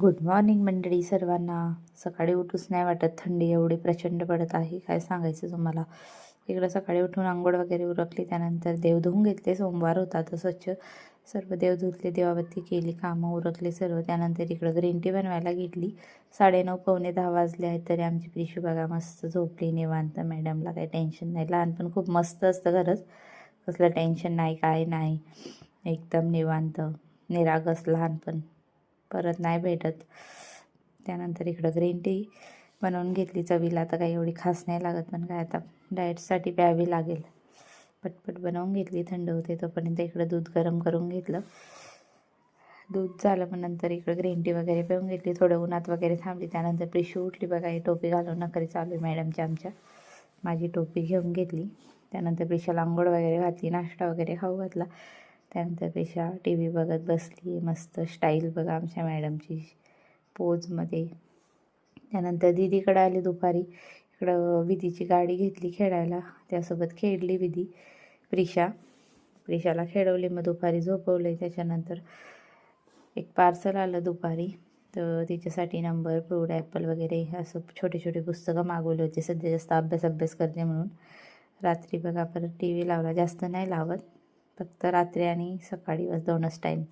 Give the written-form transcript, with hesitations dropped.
Good morning मंडळी सर्वांना. सकाळी उठूच नाही वाटत, थंडी एवढी प्रचंड पडत आहे, काय सांगायचं तुम्हाला. इकडं सकाळी उठून आंघोळ वगैरे उरकली, त्यानंतर देव धुवून घेतले. सोमवार होता तर स्वच्छ सर्व देव धुतले, देवाबत्ती केली, कामं उरकले सर्व. त्यानंतर इकडं ग्रीन टी बनवायला घेतली. 9:30 पावणे 10 वाजले आहेत तरी आमची प्रिशू बघा मस्त झोपली निवांत. मॅडमला काही टेन्शन नाही. लहानपण खूप मस्त असतं खरंच, कसलं टेन्शन नाही, काय नाही, एकदम निवांत निरागस लहानपण परत नाही भेटत. त्यानंतर इकडं ग्रीन टी बनवून घेतली. चवीला आता काही एवढी खास नाही लागत, पण काय आता डाएटसाठी प्यावी लागेल. पटपट बनवून घेतली, थंड होते तोपर्यंत. इकडं दूध गरम करून घेतलं. दूध झालं पण नंतर इकडं ग्रीन टी वगैरे पिऊन घेतली. थोडं उन्हात वगैरे थांबली. त्यानंतर प्रिशू उठली बघा, ही टोपी घालून नखरी चालू आहे मॅडमच्या आमच्या. माझी टोपी घेऊन घेतली. त्यानंतर प्रिशाला आंघोळ वगैरे घातली, नाश्ता वगैरे खाऊ घातला. त्यानंतर प्रिशा टी व्ही बघत बसली. मस्त स्टाईल बघा आमच्या मॅडमची पोजमध्ये. त्यानंतर दीदीकडे आली दुपारी. इकडं विधीची गाडी घेतली खेळायला, त्यासोबत खेळली विधी. प्रिशाला खेळवली, मग दुपारी झोपवले. त्याच्यानंतर एक पार्सल आलं दुपारी, तर तिच्यासाठी नंबर, फ्रूट, ॲपल वगैरे असं छोटे छोटे पुस्तकं मागवले होते. सध्या जास्त अभ्यास करते म्हणून. रात्री बघा परत टी व्ही लावला, जास्त नाही लावत, फक्त रात्री आणि सकाळी बस 2च टाईम.